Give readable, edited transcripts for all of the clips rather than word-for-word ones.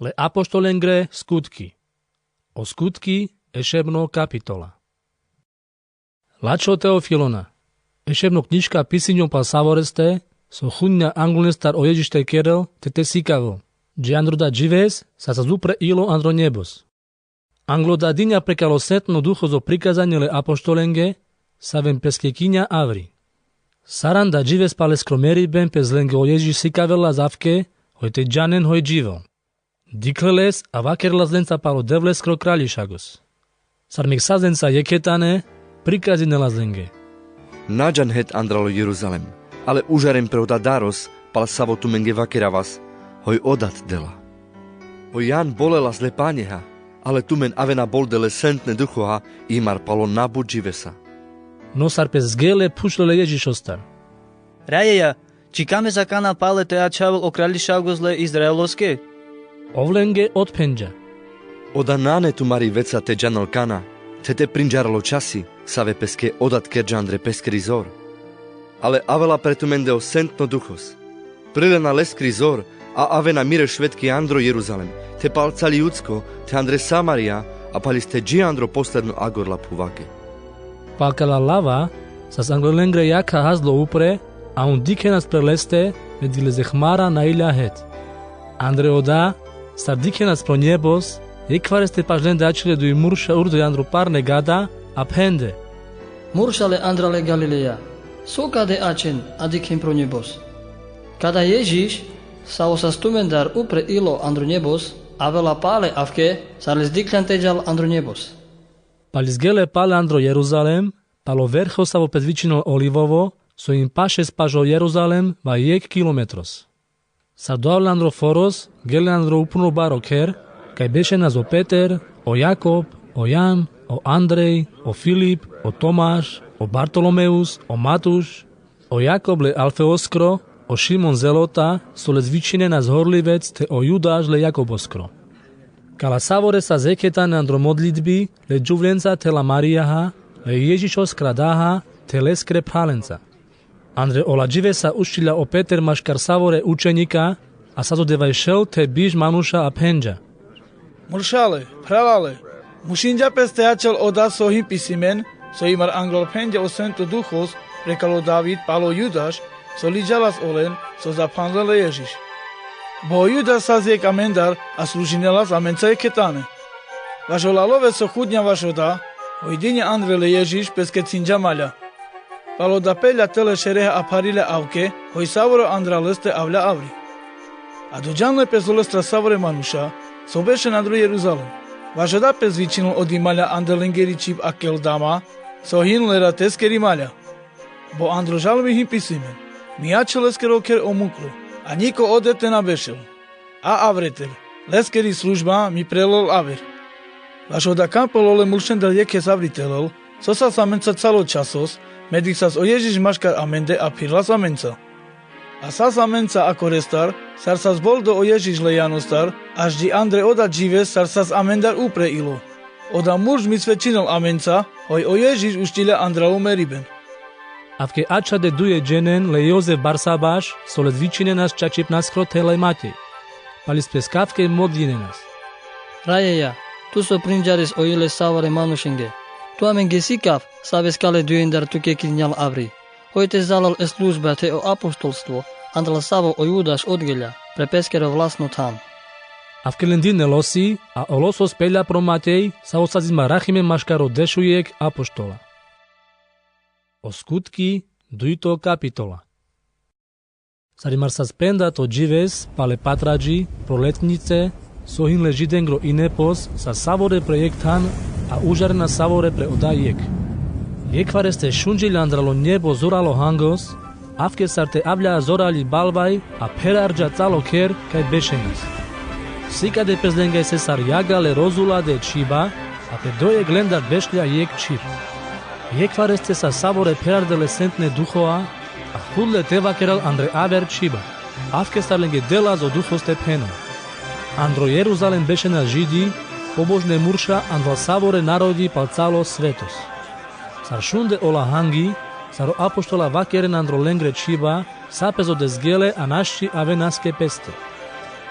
Le apoštolengre skutky. O skutky ešebno kapitola. Lačo Teofilona. Ešebno knižka pisiňom pa savoreste, so chunňa anglonestar o Ježište kerel, tete sikavo. Džiandroda džives, sa zupre ilo andro nebos. Angloda diňa prekalo setno ducho zo prikazanie le apoštolenge, sa vem peske kiňa avri. Saranda džives pale skromeri ben pes lenge o Ježiš sikavela zavke, hojte džanen hoj dživel. Dikleles a vakerla zlenca palo devleskro krališagos. Sarmik sazenca jeketane, prikazine lazlenge. Nađan het andralo Jeruzalem, ale užarem preuda daros, pal savotu menge vakeravas, hoj odat dela. Hoj Jan bolela zle páneha, ale tu men avena boldele sentne duchoha, imar palo nabu dživesa. No sarpes zgele pušlele Ježišostar. Rajeja, čikame za kana pale te ačavel o krališagos le izraelovske? Ovlenge odpenđa. Oda nane tu mari veca te džanal kana, te prinđaralo časi, save peske odat kerđandre peskri zor. Ale avela pretumendeo sentno duchos. Prilena leskri zor, a avena mire švedki andro Jeruzalem, te palcali judsko, te andre Samaria, a paliste džiandro posledno agorla puvake. Palkala lava, sa anglolengre jaka hazlo upre, a un dikenas preleste, medvileze hmara na ilja het. Andre oda, star dikenas pro nebos, ekvareste pažlende ačile du i murša urdo andro parne gada, a pende. Muršale andrale Galileja, sokade ačen adikem pro nebos. Kada Ježiš sa osastumendar upre ilo andro nebos, avela pale avke, sarles diklen teđal andro nebos. Palizgele pale andro Jeruzalem, palo verho savo pedvičino olivovo, so im paše spažo Jeruzalem va jek kilometros. Sardoavle andro foros, gele andro upno baroker, kaj beše nas o Peter, o Jakob, o Jan, o Andrej, o Filip, o Tomáš, o Bartolomeus, o Matuš, o Jakob le Alfeoskro, o Šimon Zelota, so le zvičine nas horlivec, te o Judáš le Jakoboskro. Kala savore sa zeketane andro modlitbi, le džuvlenca tela Mariaha, le Ježišos kradaha, te leskre pralenca. Andre oladžive sa uštila o Peter maškar savore učenika, a sa dodevaj šel te biž manuša a penđa. Muršale, pralale, mušinđa peste ačel oda sohim pisimen, so imar anglol penđa o sento duchos, prekalo David palo Judáš, so liđalas olen, so zapanlele Ježiš. Bo Judáš sa zjek amendar, a služinelas amenca je ketane. Vašo lalove so chudňa vašo da, ojdine andrele Ježiš peske cinđa malja. Palo da pelja tele šereha a parile avke, hoj savoro andraleste avlja avri. A do džanle pezolestra savore manuša, so beše nadro Jeruzalem. Vašo da pez vičinul od imalja andelengeri čip akel dama, so hinlera teskeri malja. Bo andro žalmi him pisimen, mi ače leskero ker omuklo, a niko odete na bešel. A avretel, leskeri služba mi prelol aver. Vašo da kampolole mulšendel jeke savritelol, so sa samenca calo časos, medik sas o Ježiš maškar amende a pirlas amenca. A sas amenca ako restar, sar sas boldo o Ježiš le janostar, až di andre oda džive sar sas amendar upre ilo. Oda muž mi svečinol amenca, hoj o Ježiš uštile andrau meriben. Avke ača de duje dženen le Jozef Barsabaš, so le zvičine nas čačip naskro tele Matej. Palis peskavke modline nas. Rajeja, tu so prinđaris o ile savore manušenge. Tu amenge sikav, saves kale dujendar tuke kinjal avri. Hojte zalal e služba te o apostolstvo, andala savo o Judáš odgelja, prepeskero vlastno tam. Avke lendine losi, a o losos pelja pro Matej, sa osazima rachime maškaro dešujek apoštola. O skutki dujto kapitola. Sarimar sa spenda to džives, pale patrađi, proletnice, sohin le židengro inepos, sa savore projektan, a užarna savore pre odajek. Jekvareste šunđilja andralo nebo zoralo hangos, avke sarte avlja zorali balvaj, a perarđa calo ker kaj bešenis. Sikade pezlengaj se sar jagale rozula de čiba, a pe doje glendar bešlja jek čib. Jekvareste sa savore perardele sentne duhoa, a hudle tevakeral andre aver čiba. Avke starlenge dela zo duhoste peno. Andro Jeruzalem bešena židi, pobožne murša andval savore narodi pal calo svetos. Sar šunde ola hangi, saro apoštola vakeren andro lengre čiba, sapes od ezgele a našči ave naske peste.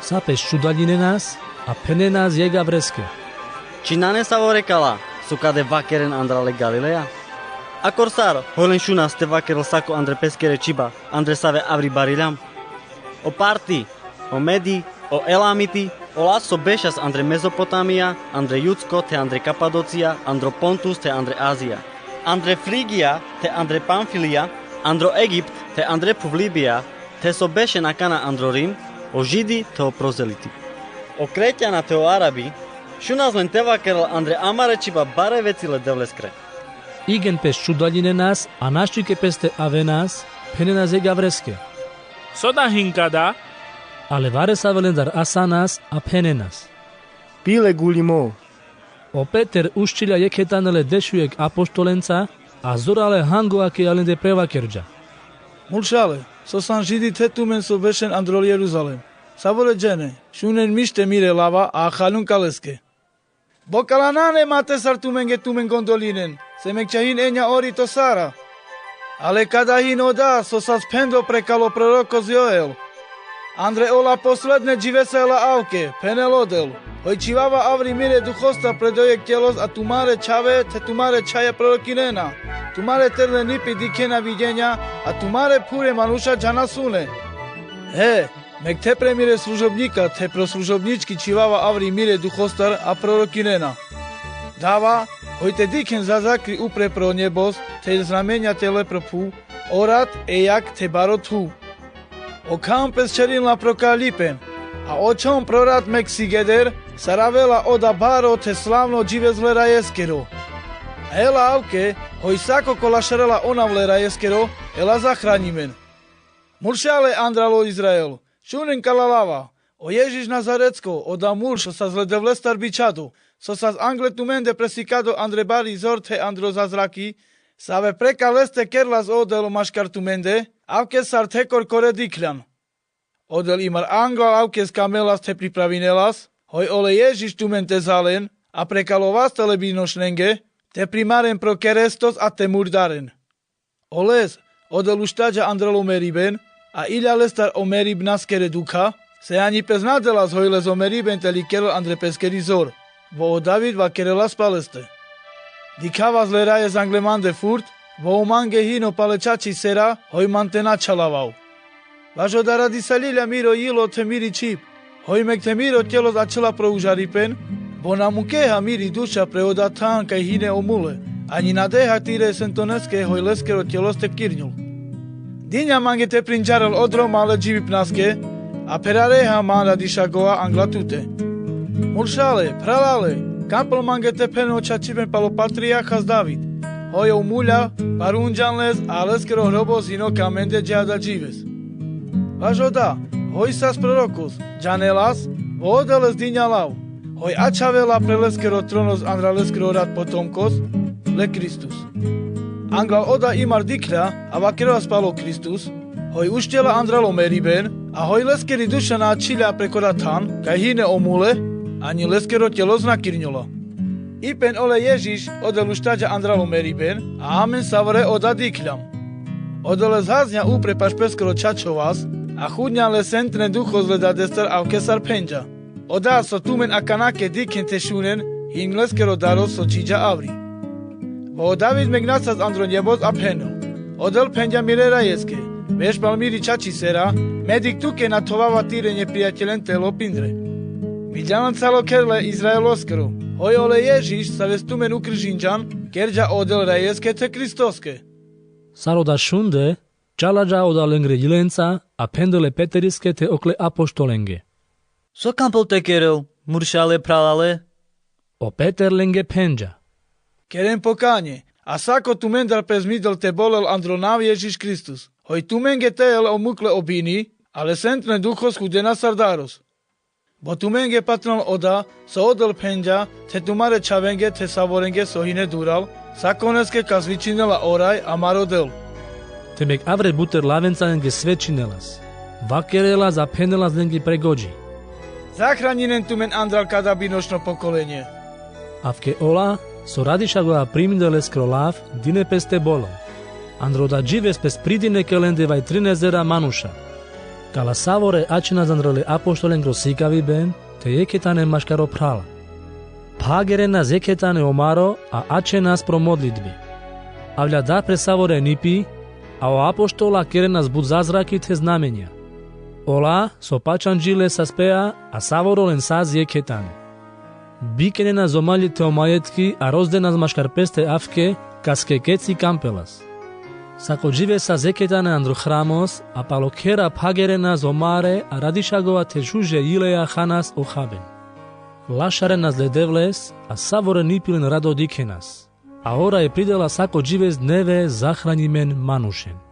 Sapes čudaljine nas, a penenas jega vreske. Cinane savorekala, sukade vakeren andrale Galilea? A corsar, holen shuna ste vakerel sako andre peskere chiba, andre save avri barilam. O parti, o medi, o elamiti, o laso bešas andre Mezopotamia, andre Judsko te andre Kapadocia, andro Pontus te andre Azia. Andre Frigia te andre Pamfilia, andro Egipt te andre Publibia, te so beše na kana andro Rim, o Židi te o prozeliti. O Kreťana te o Arabi, šunas len te vakerel andre amare chiba bare vecile devleskre. Igen pes čudaline nas a naščike peste avenas, penenas jega vreske. Soda hinkada, Ale vare sa velendar asanas a penenas. Pile gulimo. O Peter uščilja jeketanele dešujek apoštolenca, a zorale hangoake alende prevakerđa. Mulșale, sosan Židi tetumen so bešen androl Jeruzalem. Savole džene, šunen mište mire lava a halun kaleske. Bokalanane mate sartumen getumen gondolinen, se mekčahin enja ori to Sara. Ale kada hin oda, so sa spendo prekalo proroko Joel. Andre ola posledne dživesela avke, penelodel. Hojčivava avri mire duhosta predojek tjelos, a tumare čave te tumare čaje prorokinena. Tumare terle nipi dikena viđenja, a tumare pure manuša džana sune. Mek te premire služobnika, te pro služobnički čivava avri mire duhostar, a prorokinena. Dava, hojte diken zazakri upre pro njebos, te znamenja te lepropu, orat ejak te barotu. O kampes čerinla prokalipen, a očom prorat Meksigeder, saravela oda baro te slavno dživezle rajeskero. Ela avke, hoj sako kolašarela onavle rajeskero, ela zahranimen. Mulšale andralo Izrael, šunen kalalava, o Ježiš Nazarecko, oda mulšo sa zledevlestar bičadu, so sa z angletumende presikado andre bari zorte andro zazraki, save prekaleste kerlas odelo maškartumende, avke sar tekor kore diklan. Odel imar anglal avke z kamelas te pripravinelas, hoj ole Ježiš tumente zalen, a prekalovas telebinošnenge, te primaren pro kerestos a te murdaren. Oles, odel uštadja andrelo meriben, a ilja lestar o merib naskere duka, se ani peznadelas hojles o meriben te likerel andre peskeri zor, bo o David va kerelas paleste. Dikavas leraje z anglemande furt, vo umange hino palečači sera, hoj mantena čalavau. Važo da radi salilja miro jilo te miri čip, hoj mek te miro tjelo začela proužaripen, bo na mukeha miri duša preoda tan kaj hine omule, ani na deha tire sentoneske hoj leskero tjelo ste kirnjul. Dinja mange te prinčarel odro male dživi pnaske, a perareha mala dišagoa anglatute. Mulšale, pralale, kampel mange te peno čačipen palo patriarchas David, hoj omulja, parunđanles, a leskero hrobos hino kamende džada džives. Važo da, hoj sas prorokos, džanelas, vodeles dinja lav, hoj ačavela preleskero tronos andraleskero rad potomkos, le Kristus. Anglal oda imar dikla, a vakeroa spalo Kristus, hoj uštjela andralo meriben, a hoj leskeri duša na čilja prekora tan, kaj hine omule, ani leskero tjelo znakirnjola. Ipen ole Ježiš odel uštadja andralo meriben, a amen savore oda dikljam. Odele zhaznja upre pašpeskoro čačovas, a chudňa le sentne ducho zleda destar avke sar penja. Oda so tumen a kanake diken te šunen, hin leskero daros so čidja avri. Bo David megnacas andro njebos a peno. Odel penja mire rajeske, veš palmiri čači sera, medik tuke natovava tire neprijateljen telo pindre. Vidjanan calo kerle Izraeloskero, hoj ole Ježiš sa vestumen ukržinđan, kerđa odel rajeske te kristoske. Saroda šunde, čalađa oda lengre jilenca, a pendele peteriske te okle apoštolenge. So kampel te kerel, muršale pralale? O Peter lenge penđa. Kerem pokanie, a sako tumendar prezmidel te bolel andronav Ježiš Kristus. Hoj tumenge teel omukle obini, ale sentne duchos chudena sardaros. Bo tumenge patron oda, so odel penđa, te tumare čavenge te savorenge sohine dural, sakoneske kazvičinela oraj a marodel. Temek avre buter lavenca lenge svečinelas. Vakerelas a penelas lenge pregođi. Zahranjenen tumen andral kada binošno pokolenje. Avke ola, so radišagoa primidele skrolav, dine peste bolom. Androda džives pes pridine kelende vaj 13 manuša. Kala savore ačina zandrale apoštolen grosikavi ben, te jeketane maškaro prala. Pagere nas jeketane omaro a ače nas pro modlitbi. Avľa dá pre savore nipi, a o apoštola kere nás bud zázraky te znamenia. Ola so pačanžile sa spea a savoro len sa jeketane. Bikene nás omali te o majetky a rozde nás maškar peste avke, kaske keci kampelas. Sako žive sa zeketane andru chramos a palo kera pagere nás omare a radišagova te žuže ileja chanas o chaben. Lašare nás ledevles a savore nipilen rado dikenas. A ora je pridela sako žive z dneve zachranimen manušen.